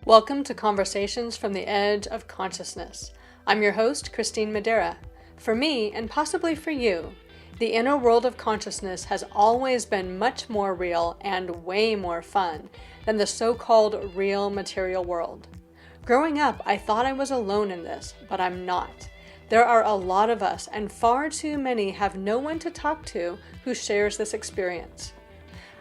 Welcome to Conversations from the Edge of Consciousness. I'm your host, Christine Madera. For me, and possibly for you, the inner world of consciousness has always been much more real and way more fun than the so-called real material world. Growing up, I thought I was alone in this, but I'm not. There are a lot of us, and far too many have no one to talk to who shares this experience.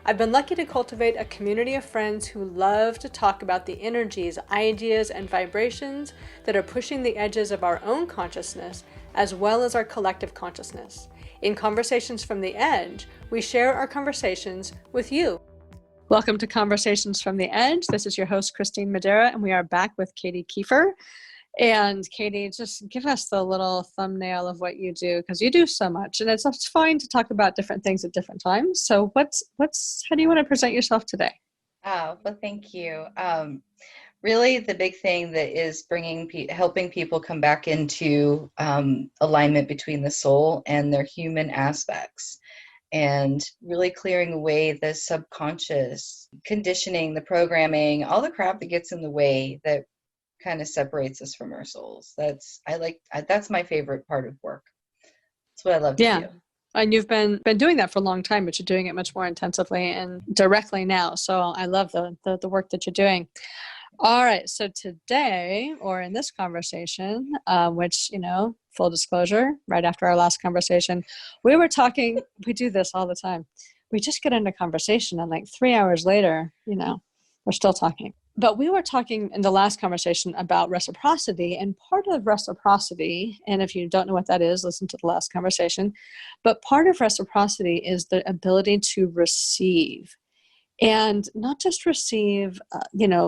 I've been lucky to cultivate a community of friends who love to talk about the energies, ideas, and vibrations that are pushing the edges of our own consciousness, as well as our collective consciousness. In Conversations from the Edge, we share our conversations with you. Welcome to Conversations from the Edge. This is your host, Christine Madera, and we are back with Katie Kiefer. And Katie, just give us the little thumbnail of what you do, because you do so much, and it's fine to talk about different things at different times. So how do you want to present yourself today? Oh, well, thank you. Really, the big thing that is helping people come back into alignment between the soul and their human aspects, and really clearing away the subconscious conditioning, the programming, all the crap that gets in the way that kind of separates us from our souls. That's my favorite part of work. That's what I love to do. And you've been doing that for a long time, but you're doing it much more intensively and directly now. So I love the work that you're doing. All right. So today, or in this conversation, which, full disclosure, right after our last conversation, we were talking, we do this all the time. We just get into conversation and like 3 hours later, we're still talking. But we were talking in the last conversation about reciprocity, and part of reciprocity, and if you don't know what that is, listen to the last conversation, but part of reciprocity is the ability to receive. And not just receive,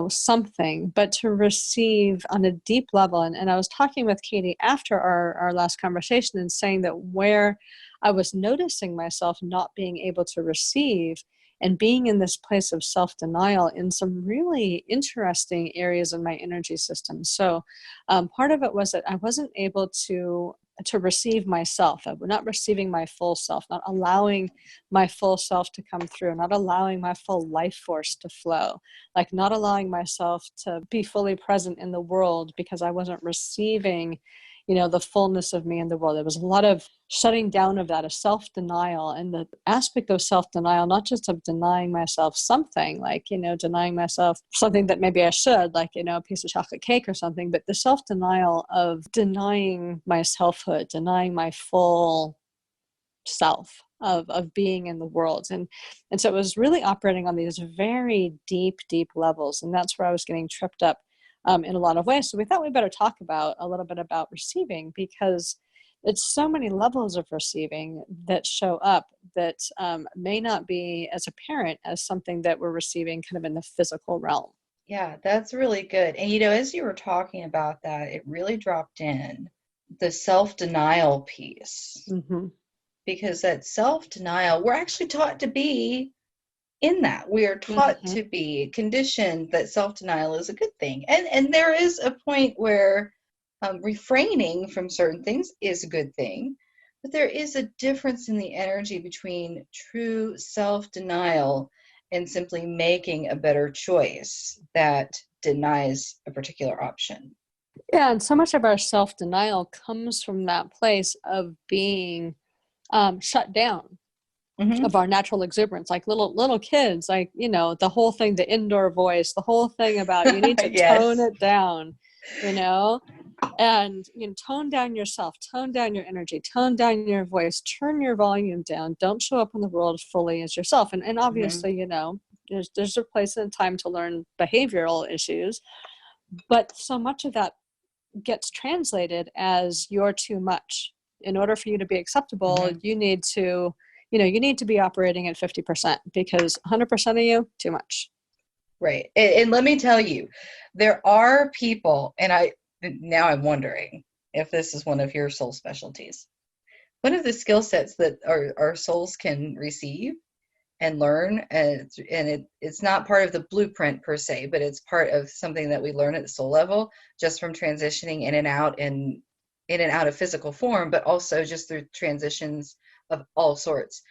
something, but to receive on a deep level. And I was talking with Katie after our last conversation and saying that where I was noticing myself not being able to receive and being in this place of self-denial in some really interesting areas in my energy system. So part of it was that I wasn't able to receive myself. I'm not receiving my full self, not allowing my full self to come through, not allowing my full life force to flow, like not allowing myself to be fully present in the world because I wasn't receiving, the fullness of me in the world. There was a lot of shutting down of that, a self-denial, and the aspect of self-denial, not just of denying myself something, like, denying myself something that maybe I should, like, a piece of chocolate cake or something, but the self-denial of denying my selfhood, denying my full self of being in the world. And so it was really operating on these very deep levels. And that's where I was getting tripped up in a lot of ways. So we thought we better talk about a little bit about receiving, because it's so many levels of receiving that show up that may not be as apparent as something that we're receiving kind of in the physical realm. Yeah, that's really good. And, as you were talking about that, it really dropped in the self-denial piece. Mm-hmm. Because that self-denial, we're actually taught to be in that. We are taught to be conditioned that self-denial is a good thing. And there is a point where refraining from certain things is a good thing. But there is a difference in the energy between true self-denial and simply making a better choice that denies a particular option. Yeah, and so much of our self-denial comes from that place of being shut down. Mm-hmm. Of our natural exuberance, like little kids, like, the whole thing, the indoor voice, the whole thing about you need to yes. Tone it down, and tone down yourself, tone down your energy, tone down your voice, turn your volume down, don't show up in the world fully as yourself. And obviously, mm-hmm. There's a place and time to learn behavioral issues, but so much of that gets translated as you're too much. In order for you to be acceptable, mm-hmm. you need to be operating at 50%, because 100% of you, too much. Right. And let me tell you, there are people, and now I'm wondering if this is one of your soul specialties. One of the skill sets that our souls can receive and learn, and it's not part of the blueprint per se, but it's part of something that we learn at the soul level, just from transitioning in and out of physical form, but also just through transitions of all sorts,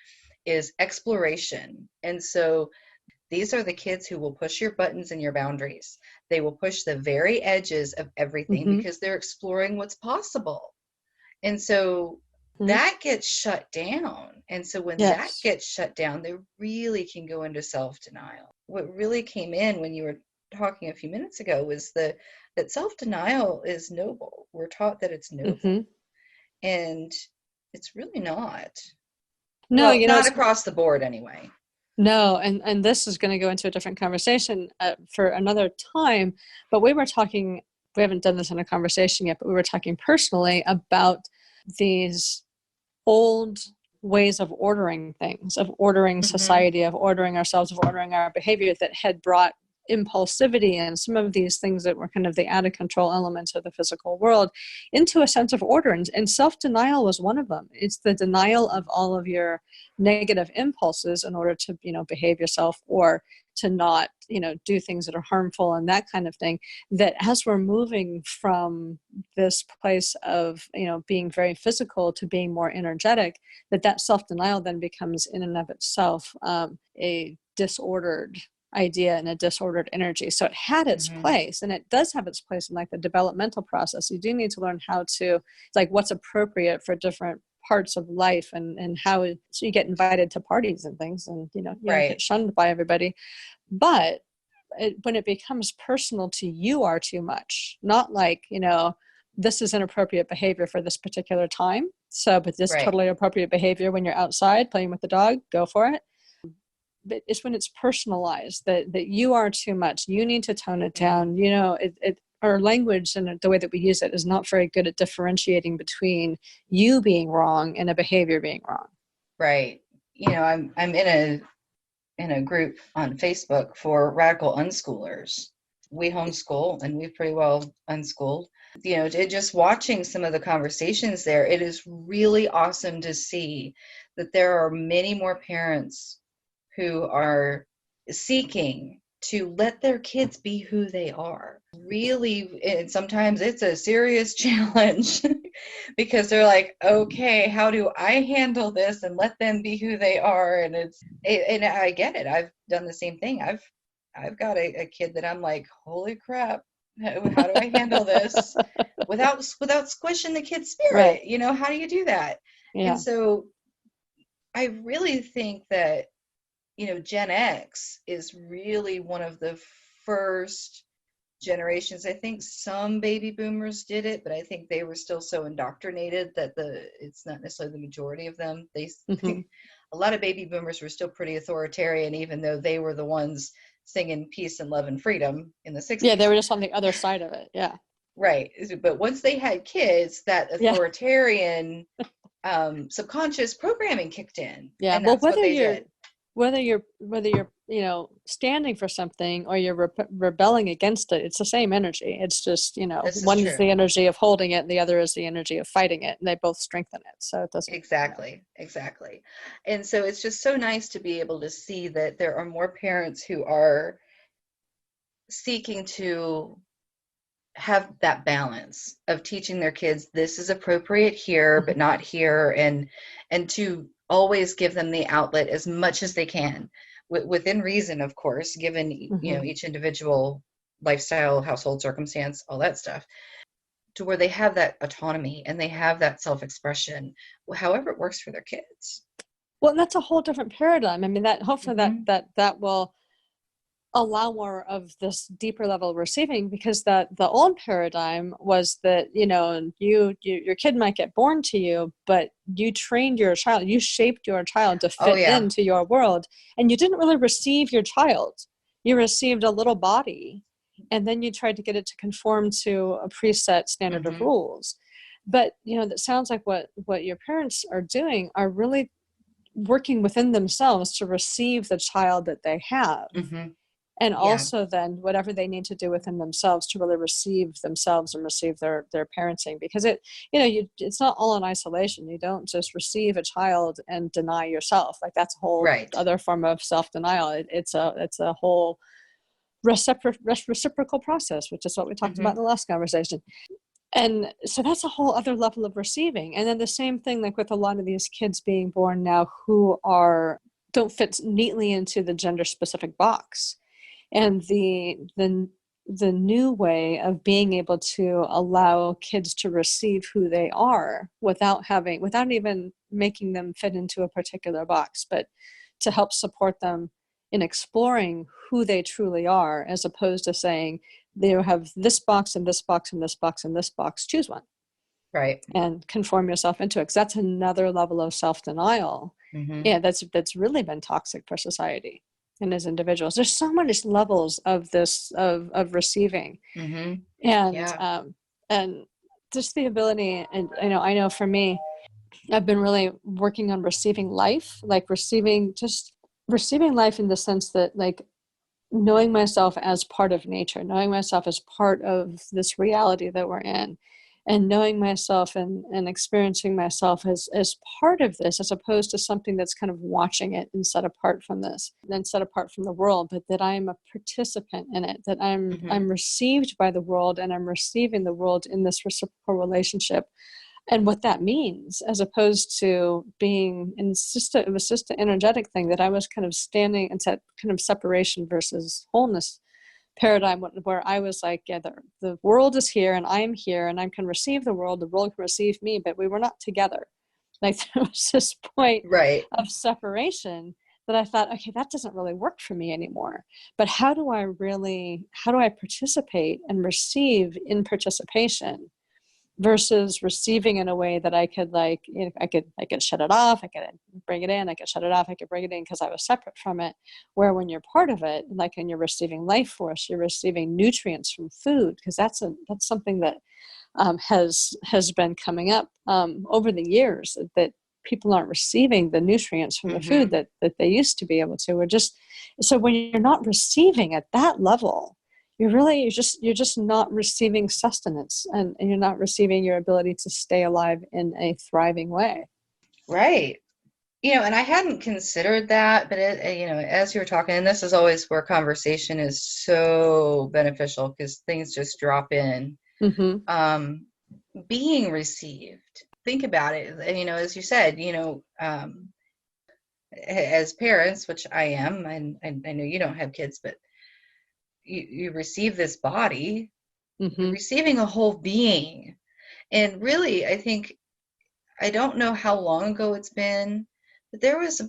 is exploration. And so These are the kids who will push your buttons and your boundaries. They will push the very edges of everything Mm-hmm. because they're exploring what's possible. And so Mm-hmm. that gets shut down. And so when that Yes. gets shut down, they really can go into self-denial. What really came in when you were talking a few minutes ago was that self-denial is noble. We're taught that it's noble. Mm-hmm. And it's really not. No, Well, you know, not it's across the board anyway. no, and this is going to go into a different conversation for another time. But we were talking. We haven't done this in a conversation yet, but we were talking personally about these old ways of ordering things, of ordering Hmm. society, of ordering ourselves, of ordering our behavior that had brought impulsivity and some of these things that were kind of the out of control elements of the physical world into a sense of order. And self-denial was one of them. It's the denial of all of your negative impulses in order to, behave yourself or to not, do things that are harmful and that kind of thing. That as we're moving from this place of, being very physical to being more energetic, that self-denial then becomes in and of itself a disordered idea and a disordered energy. So it had its Hmm. place, and it does have its place in like the developmental process. You do need to learn how to, like, what's appropriate for different parts of life, and how, so you get invited to parties and things, and you don't get Right. shunned by everybody. But when it becomes personal to you are too much, not like, this is inappropriate behavior for this particular time, so but this Right. totally appropriate behavior when you're outside playing with the dog, go for it. But it's when it's personalized that you are too much, you need to tone it Hmm. down. Our language and the way that we use it is not very good at differentiating between you being wrong and a behavior being wrong. Right. I'm in a group on Facebook for radical unschoolers. We homeschool and we've pretty well unschooled. Just watching some of the conversations there, it is really awesome to see that there are many more parents who are seeking to let their kids be who they are. Really, and sometimes it's a serious challenge because they're like, okay, how do I handle this and let them be who they are? And I get it. I've done the same thing. I've got a kid that I'm like, holy crap, how do I handle this without squishing the kid's Right. spirit? How do you do that? And Yeah. so I really think that Gen X is really one of the first generations. I think some baby boomers did it, but I think they were still so indoctrinated that it's not necessarily the majority of them. Hmm. A lot of baby boomers were still pretty authoritarian, even though they were the ones singing peace and love and freedom in the Yeah, they 60s. were just on the other side of it. Yeah. Right. But once they had kids, that Yeah. authoritarian subconscious programming kicked in, Yeah. and Well, that's what they did. whether you're standing for something or you're rebelling against it, it's the same energy. It's just, This is one is true. the energy of holding it and the other is the energy of fighting it, and they both strengthen it. So it doesn't. Exactly, exactly. And so it's just so nice to be able to see that there are more parents who are seeking to have that balance of teaching their kids this is appropriate here but not here, and to always give them the outlet as much as they can within reason, of course, given Mm-hmm. each individual lifestyle, household circumstance, all that stuff, to where they have that autonomy and they have that self-expression however it works for their kids. Well, and that's a whole different paradigm. I mean, that hopefully that Hmm. that that will allow more of this deeper level of receiving, because the old paradigm was that, your kid might get born to you, but you trained your child, you shaped your child to Oh fit yeah. into your world, and you didn't really receive your child. You received a little body, and then you tried to get it to conform to a preset standard of Hmm. rules. But that sounds like what your parents are doing are really working within themselves to receive the child that they have, Hmm. and Yeah. also then whatever they need to do within themselves to really receive themselves and receive their parenting, because it's not all in isolation. You don't just receive a child and deny yourself. Like, that's a whole Right. other form of self-denial. It's a whole reciprocal process, which is what we talked about Hmm. in the last conversation. And so that's a whole other level of receiving. And then the same thing, like with a lot of these kids being born now who are don't fit neatly into the gender specific box. And the new way of being able to allow kids to receive who they are without even making them fit into a particular box, but to help support them in exploring who they truly are, as opposed to saying they have this box and this box and this box and this box, choose one. Right. And conform yourself into it, because that's another level of self-denial. Yeah, that's really been toxic for society and as individuals. There's so many levels of this of receiving, and Yeah. And just the ability. And I know for me, I've been really working on receiving life, like receiving life in the sense that, like, knowing myself as part of nature, knowing myself as part of this reality that we're in, and knowing myself and experiencing myself as part of this, as opposed to something that's kind of watching it and set apart from this, then set apart from the world, but that I'm a participant in it, that I'm received by the world, and I'm receiving the world in this reciprocal relationship, and what that means, as opposed to being in it was just an energetic thing, that I was kind of standing in that kind of separation versus wholeness paradigm, where I was like, yeah, the world is here and I'm here and I can receive the world can receive me, but we were not together. Like, there was this point Right. of separation that I thought, okay, that doesn't really work for me anymore. But how do I participate and receive in participation, versus receiving in a way that I could, like, I could shut it off, I could bring it in, I could shut it off, I could bring it in, because I was separate from it. Where when you're part of it, like, and you're receiving life force, you're receiving nutrients from food, because that's something that has been coming up over the years, that people aren't receiving the nutrients from the food that they used to be able to. Or just, so when you're not receiving at that level, you're just not receiving sustenance, and you're not receiving your ability to stay alive in a thriving way. Right. And I hadn't considered that, but as you were talking, and this is always where conversation is so beneficial, because things just drop in. Being received. Think about it. As you said, as parents, which I am, and I know you don't have kids, but you receive this body, you're receiving a whole being. And really, I think, I don't know how long ago it's been, but there was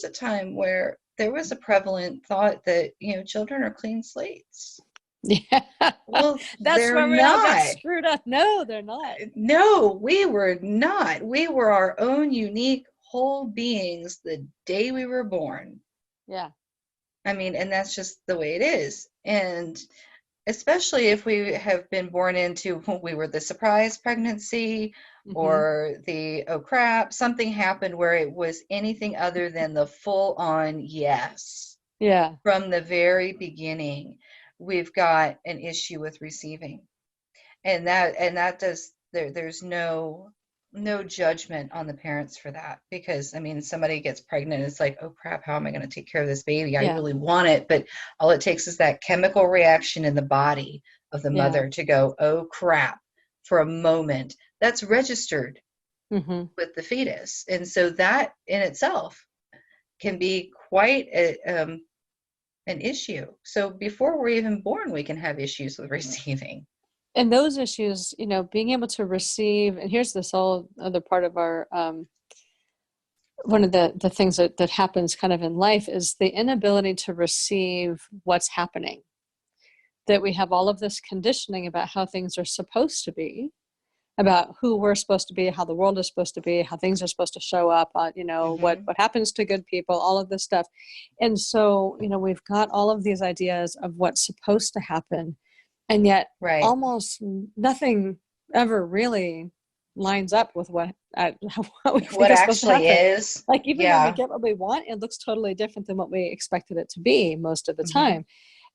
a time where there was a prevalent thought that, children are clean slates. Yeah. Well, That's they're where we all got not. screwed up. No, they're not. No, we were not. We were our own unique whole beings the day we were born. Yeah. I mean, and that's just the way it is. And especially if we have been born into, we were the surprise pregnancy, or the, oh crap, something happened where it was anything other than the full on yes. Yeah. From the very beginning, we've got an issue with receiving. And that does, there's no judgment on the parents for that, because I mean, somebody gets pregnant, it's like, oh crap, how am I going to take care of this baby? I really want it, but all it takes is that chemical reaction in the body of the mother to go, oh crap, for a moment. That's registered with the fetus, and so that in itself can be quite an issue. So before we're even born, we can have issues with receiving. And those issues, being able to receive, and here's this whole other part of our, one of the things that happens kind of in life, is the inability to receive what's happening. That we have all of this conditioning about how things are supposed to be, about who we're supposed to be, how the world is supposed to be, how things are supposed to show up, what happens to good people, all of this stuff. And so, we've got all of these ideas of what's supposed to happen. And yet almost nothing ever really lines up with what we think is supposed to happen. Is. Like, even when we get what we want, it looks totally different than what we expected it to be most of the time.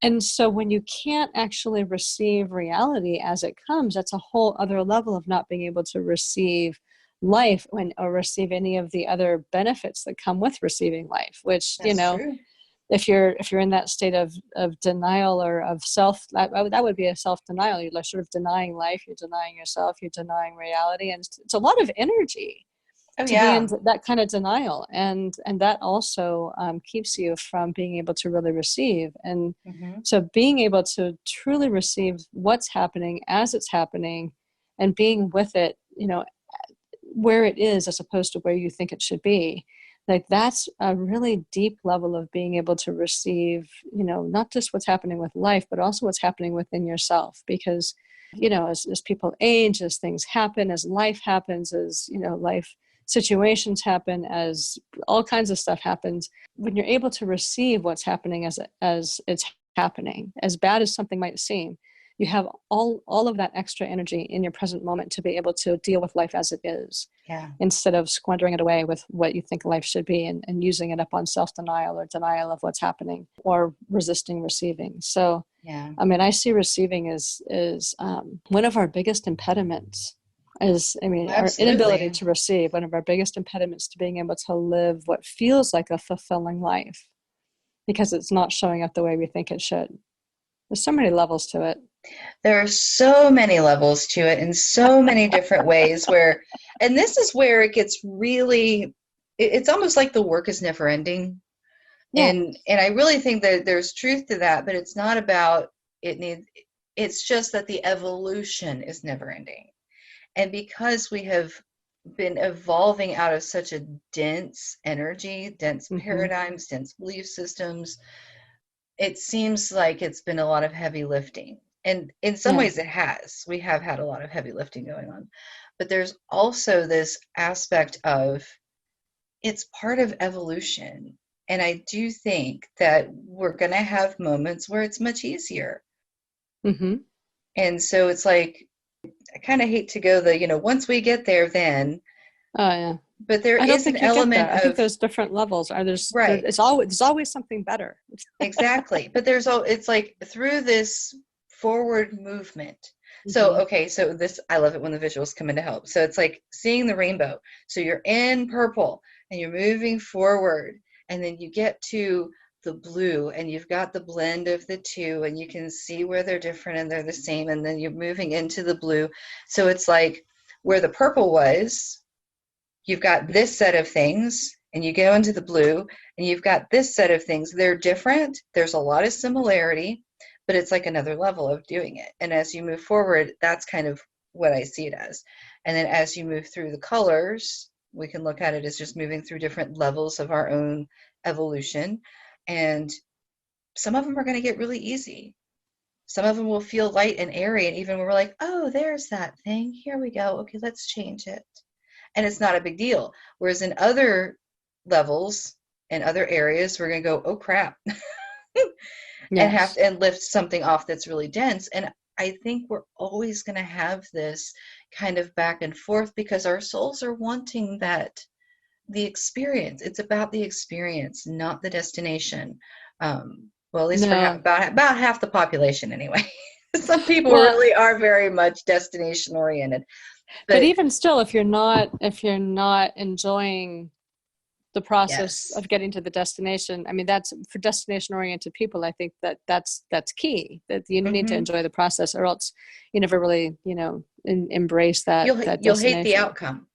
And so when you can't actually receive reality as it comes, that's a whole other level of not being able to receive life or receive any of the other benefits that come with receiving life, which, That's true. If you're in that state of denial or of self, that would be a self-denial. You're sort of denying life, you're denying yourself, you're denying reality. And it's a lot of energy. Oh to be in yeah. that kind of denial, and that also keeps you from being able to really receive. And Hmm. so being able to truly receive what's happening as it's happening, and being with it, where it is as opposed to where you think it should be, like that's a really deep level of being able to receive, not just what's happening with life, but also what's happening within yourself. Because as people age, as things happen, as life happens, as life situations happen, as all kinds of stuff happens, when you're able to receive what's happening as it's happening, as bad as something might seem, you have all of that extra energy in your present moment to be able to deal with life as it is, Yeah. instead of squandering it away with what you think life should be, and using it up on self-denial or denial of what's happening, or resisting receiving. So Yeah. I mean, I see receiving is one of our biggest impediments. Our inability Absolutely. to receive, one of our biggest impediments to being able to live what feels like a fulfilling life, because it's not showing up the way we think it should. There's so many levels to it. There are so many levels to it in so many different ways and this is where it gets really, it's almost like the work is never ending. Yeah. And I really think that there's truth to that, but it's not about it needs, it's just that the evolution is never ending. And because we have been evolving out of such a dense energy, dense Mm-hmm. paradigms, dense belief systems, it seems like it's been a lot of heavy lifting. And in some Yeah. ways it has. We have had a lot of heavy lifting going on. But there's also this aspect of it's part of evolution. And I do think that we're going to have moments where it's much easier. Mm-hmm. And so it's like, I kind of hate to go once we get there, then, Oh yeah. but there I don't is an think you get element there. I think of, there's different levels. right, There's always something better. exactly. But it's like through this forward movement. So, Mm-hmm. okay, so this, I love it when the visuals come in to help. So it's like seeing the rainbow. So you're in purple and you're moving forward, and then you get to the blue and you've got the blend of the two, and you can see where they're different and they're the same. And then you're moving into the blue. So it's like where the purple was, you've got this set of things, and you go into the blue and you've got this set of things. They're different. There's a lot of similarity, but it's like another level of doing it. And as you move forward, that's kind of what I see it as. And then as you move through the colors, we can look at it as just moving through different levels of our own evolution. And some of them are going to get really easy. Some of them will feel light and airy. And even when we're like, oh, there's that thing. Here we go. Okay, let's change it, and it's not a big deal. Whereas in other levels and other areas, we're going to go, oh crap, and have Yes. to and lift something off that's really dense. And I think we're always going to have this kind of back and forth because our souls are wanting the experience. It's about the experience, not the destination. Well, at least for No. about half the population anyway. Some people Well, really are very much destination oriented, but but even still, if you're not enjoying the process yes. of getting to the destination, I mean, that's for destination oriented people. I think that's key, that you need to Hmm. enjoy the process, or else you never really, embrace that You'll hate the destination. outcome.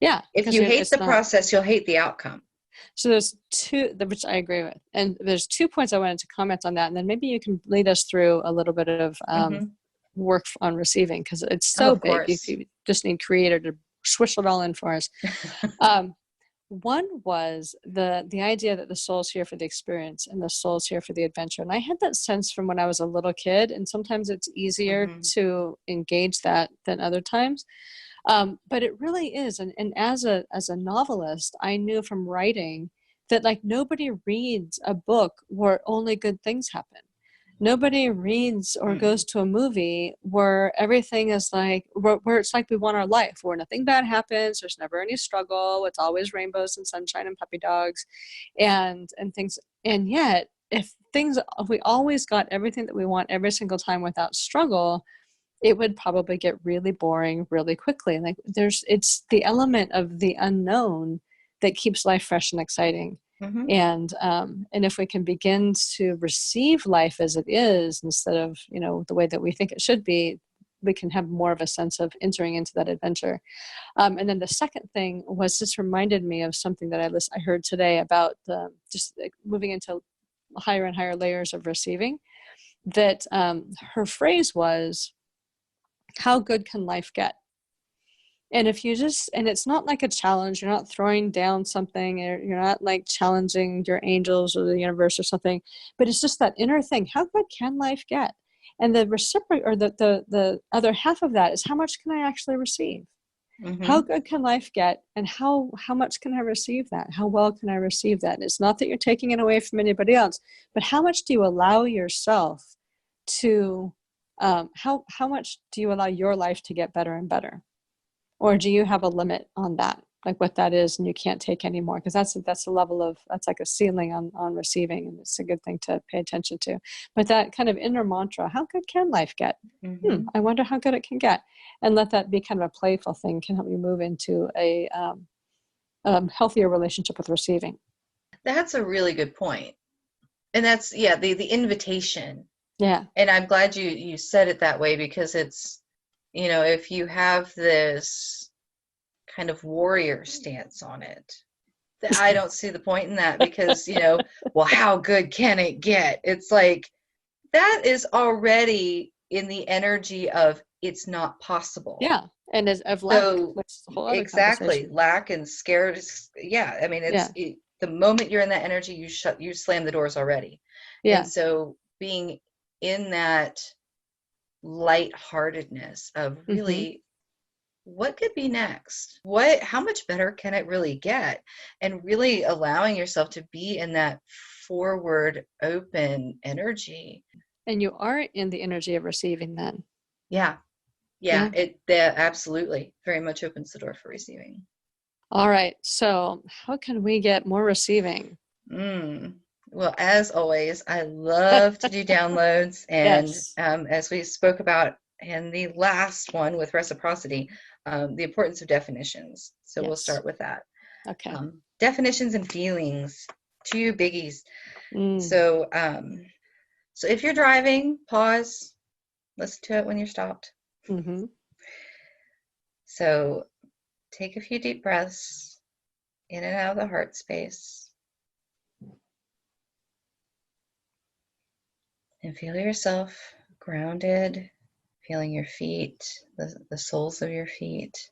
Yeah, If because you hate it's the not. process, you'll hate the outcome. So there's two, which I agree with, and there's 2 points I wanted to comment on that, and then maybe you can lead us through a little bit of Hmm. work on receiving, because it's Oh, so of big. You, course. you just need creator to swish it all in for us. Um, One was the idea that the soul's here for the experience and the soul's here for the adventure. And I had that sense from when I was a little kid, and sometimes it's easier Hmm. to engage that than other times. But it really is. And as a novelist, I knew from writing that, like, nobody reads a book where only good things happen. Nobody reads or goes Mm. to a movie where everything is like, where it's like we want our life, where nothing bad happens, there's never any struggle, it's always rainbows and sunshine and puppy dogs and things. And yet, if we always got everything that we want every single time without struggle, it would probably get really boring really quickly. Like, it's the element of the unknown that keeps life fresh and exciting. Hmm. And if we can begin to receive life as it is, instead of the way that we think it should be, we can have more of a sense of entering into that adventure. And then the second thing was, this reminded me of something that I heard today about just like moving into higher and higher layers of receiving. That her phrase was, "How good can life get?" And if you just, and it's not like a challenge, you're not throwing down something, or you're not like challenging your angels or the universe or something, but it's just that inner thing. How good can life get? And the reciprocal, or the other half of that is, how much can I actually receive? How Mm-hmm. good can life get, and how much can I receive that? How well can I receive that? And it's not that you're taking it away from anybody else, but how much do you allow yourself to how much do you allow your life to get better and better? Or do you have a limit on that, like what that is, and you can't take any more? Because that's a level of, that's like a ceiling on receiving, and it's a good thing to pay attention to. But that kind of inner mantra, how good can life get? Mm-hmm. I wonder how good it can get. And let that be kind of a playful thing, can help you move into a healthier relationship with receiving. That's a really good point. And that's, yeah, the invitation. Yeah. And I'm glad you said it that way, because it's, if you have this kind of warrior stance on it, I don't see the point in that, because, well, how good can it get? It's like, that is already in the energy of, it's not possible. Yeah. And as of lack, So which is a whole other exactly, conversation. lack and scared. Yeah, I mean, Yeah. the moment you're in that energy, you slam the doors already. And Yeah. so being in that lightheartedness of Mm-hmm. really, what could be next? How much better can it really get? And really allowing yourself to be in that forward, open energy. And you are in the energy of receiving then. Yeah. Yeah, Yeah. that absolutely very much opens the door for receiving. All right. So how can we get more receiving? Well, as always, I love to do downloads. And Yes. as we spoke about in the last one with reciprocity, the importance of definitions. So we'll Yes. start with that. Okay. Definitions and feelings, two biggies. Mm. So if you're driving, pause, listen to it when you're stopped. Mm-hmm. So take a few deep breaths in and out of the heart space, and feel yourself grounded, feeling your feet, the soles of your feet,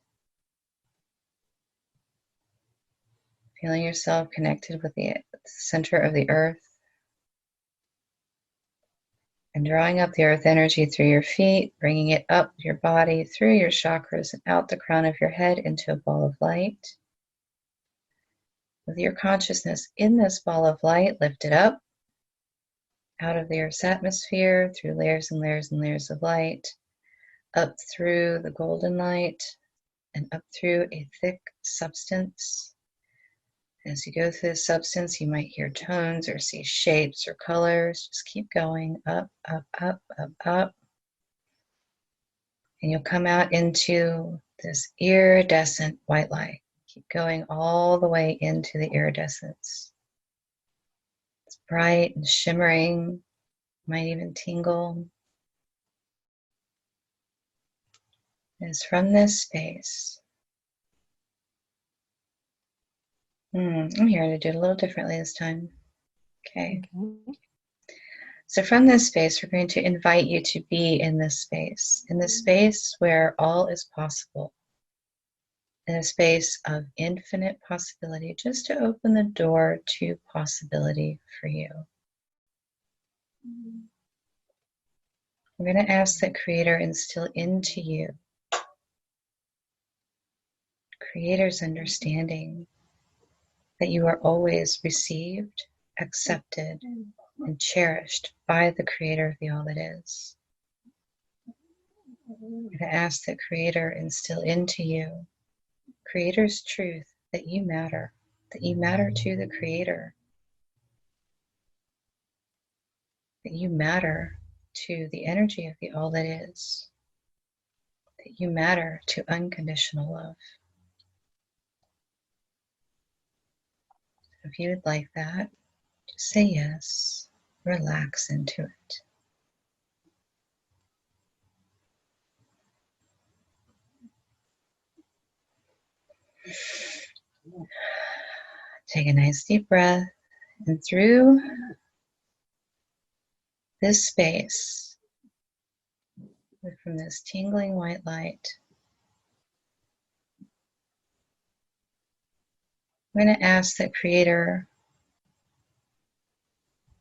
feeling yourself connected with the center of the earth, and drawing up the earth energy through your feet, bringing it up your body, through your chakras, and out the crown of your head into a ball of light. With your consciousness in this ball of light, lift it up out of the Earth's atmosphere, through layers and layers and layers of light, up through the golden light, and up through a thick substance. As you go through the substance, you might hear tones or see shapes or colors. Just keep going up, up, up, up, up. And you'll come out into this iridescent white light. Keep going all the way into the iridescence. It's bright and shimmering, might even tingle. And it's from this space. I'm here to do it a little differently this time. Okay. Okay. So from this space, we're going to invite you to be in this space where all is possible, in a space of infinite possibility, just to open the door to possibility for you. We're going to ask that Creator instill into you Creator's understanding that you are always received, accepted, and cherished by the Creator of the All That Is. We're going to ask that Creator instill into you Creator's truth that you matter to the Creator, that you matter to the energy of the All That Is, that you matter to unconditional love. If you would like that, just say yes, relax into it. Take a nice deep breath, and through this space, from this tingling white light, I'm going to ask the Creator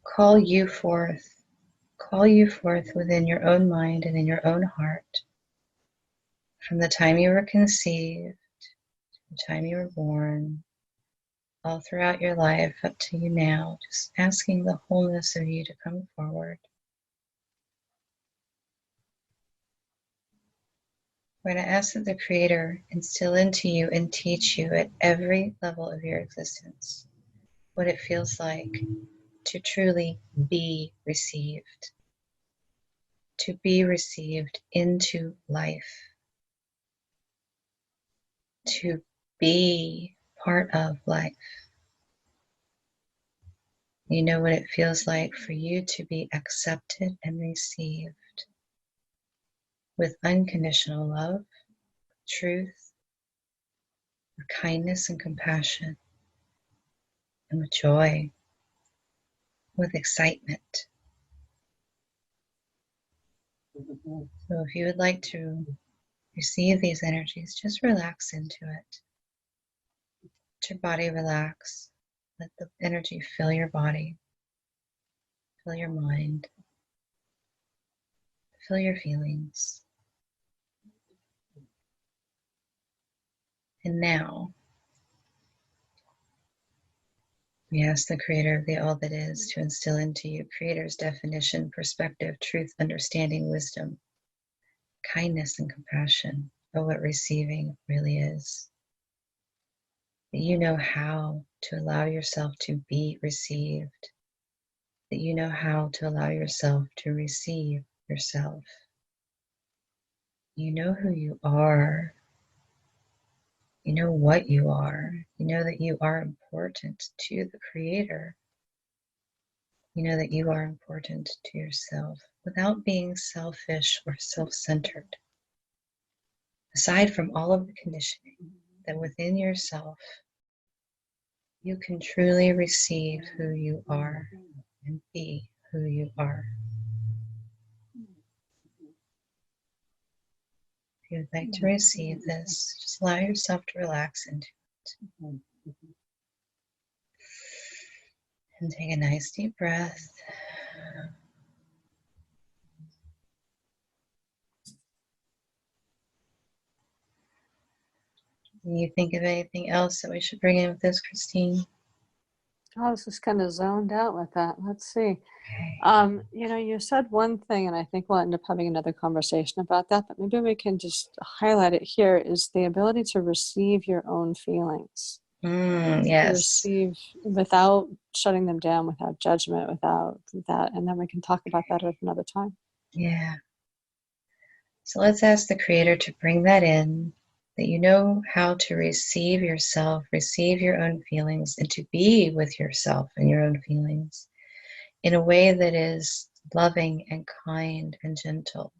call you forth within your own mind and in your own heart from the time you were conceived, the time you were born, all throughout your life up to you now, just asking the wholeness of you to come forward. We're going to ask that the Creator instill into you and teach you at every level of your existence what it feels like to truly be received, into life, to be part of life. You know what it feels like for you to be accepted and received with unconditional love, truth, with kindness and compassion, and with joy, with excitement. So if you would like to receive these energies, just relax into it. Let your body relax. Let the energy fill your body, fill your mind, fill your feelings. And now, we ask the Creator of the All That Is to instill into you Creator's definition, perspective, truth, understanding, wisdom, kindness, and compassion of what receiving really is. That you know how to allow yourself to be received. That you know how to allow yourself to receive yourself. You know who you are. You know what you are. You know that you are important to the Creator. You know that you are important to yourself without being selfish or self-centered. Aside from all of the conditioning, that within yourself, you can truly receive who you are and be who you are. If you would like to receive this, just allow yourself to relax into it. And take a nice deep breath. Can you think of anything else that we should bring in with this, Christine? I was just kind of zoned out with that. Let's see. You said one thing, and I think we'll end up having another conversation about that, but maybe we can just highlight it here, is the ability to receive your own feelings. Yes. To receive without shutting them down, without judgment, without that, and then we can talk about that at another time. Yeah. So let's ask the Creator to bring that in, that you know how to receive yourself, receive your own feelings, and to be with yourself and your own feelings in a way that is loving and kind and gentle.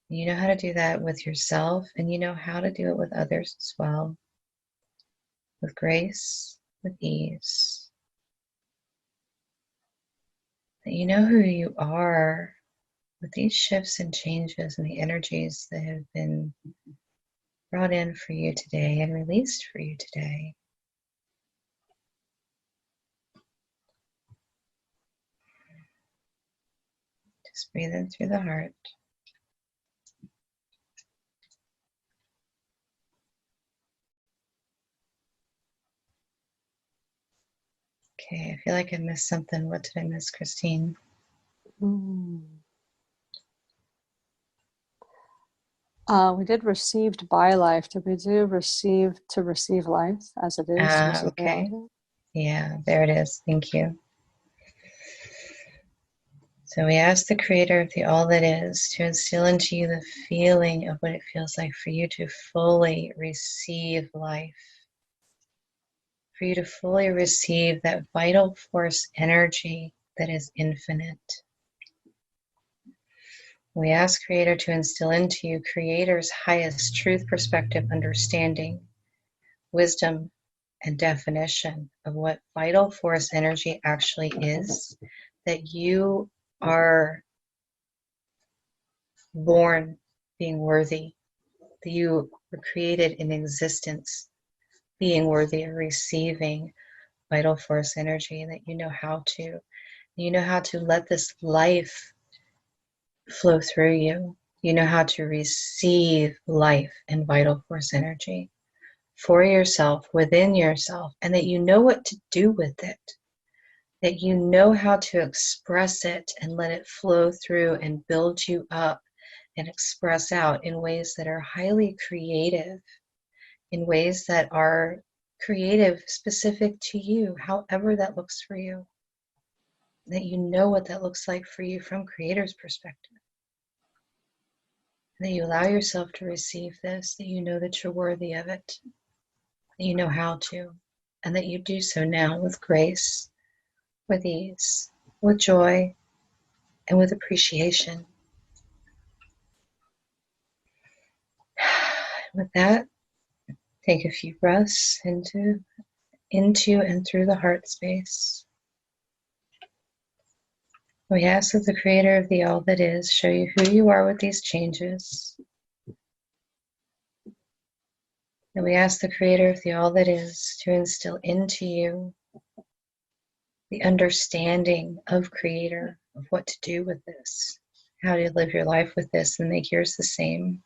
You know how to do that with yourself, and you know how to do it with others as well, with grace, with ease. That you know who you are with these shifts and changes and the energies that have been brought in for you today and released for you today. Just breathe in through the heart. Okay, I feel like I missed something. What did I miss, Christine? We did received by life. Did we do receive to receive life as it is? Okay. Yeah, there it is. Thank you. So we ask the Creator of the All That Is to instill into you the feeling of what it feels like for you to fully receive life, for you to fully receive that vital force energy that is infinite. We ask Creator to instill into you Creator's highest truth, perspective, understanding, wisdom and definition of what vital force energy actually is, that you are born being worthy, that you were created in existence being worthy of receiving vital force energy, and that you know how to let this life flow through you. You know how to receive life and vital force energy for yourself, within yourself, and that you know what to do with it, that you know how to express it and let it flow through and build you up and express out in ways that are highly creative, in ways that are creative, specific to you, however that looks for you, that you know what that looks like for you from Creator's perspective. That you allow yourself to receive this, that you know that you're worthy of it, that you know how to, and that you do so now with grace, with ease, with joy, and with appreciation. With that, take a few breaths into and through the heart space. We ask that the Creator of the All That Is show you who you are with these changes. And we ask the Creator of the All That Is to instill into you the understanding of Creator, of what to do with this, how to live your life with this and make yours the same.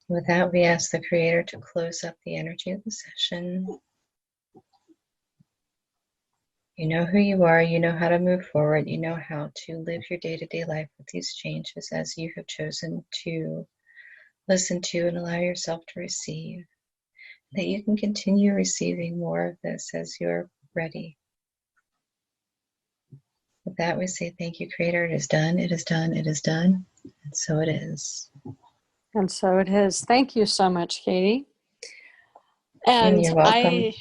With that, we ask the Creator to close up the energy of the session. You know who you are, you know how to move forward, you know how to live your day-to-day life with these changes as you have chosen to listen to and allow yourself to receive. That you can continue receiving more of this as you're ready. With that, we say thank you, Creator. It is done, it is done, it is done, and so it is. And so it is. Thank you so much, Katie. And you're welcome.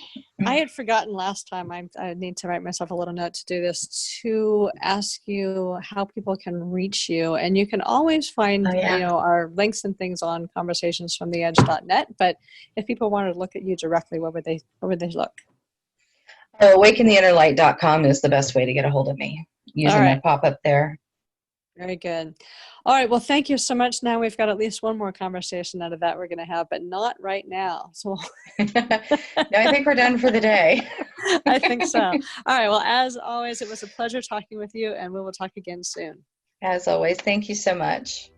I had forgotten last time, I need to write myself a little note to do this, to ask you how people can reach you. And you can always find our links and things on conversationsfromtheedge.net. But if people wanted to look at you directly, where would they look? awakentheinnerlight.com is the best way to get a hold of me, using my pop-up there. Very good. All right. Well, thank you so much. Now we've got at least one more conversation out of that we're going to have, but not right now. So no, I think we're done for the day. I think so. All right. Well, as always, it was a pleasure talking with you, and we will talk again soon. As always, thank you so much.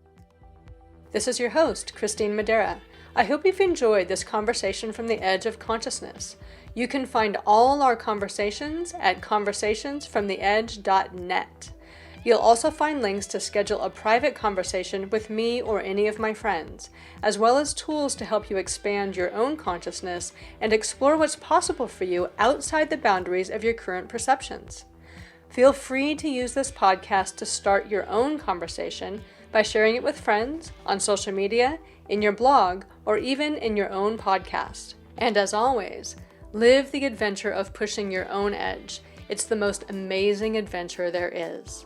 This is your host, Christine Madera. I hope you've enjoyed this conversation from the edge of consciousness. You can find all our conversations at conversationsfromtheedge.net. You'll also find links to schedule a private conversation with me or any of my friends, as well as tools to help you expand your own consciousness and explore what's possible for you outside the boundaries of your current perceptions. Feel free to use this podcast to start your own conversation by sharing it with friends, on social media, in your blog, or even in your own podcast. And as always, live the adventure of pushing your own edge. It's the most amazing adventure there is.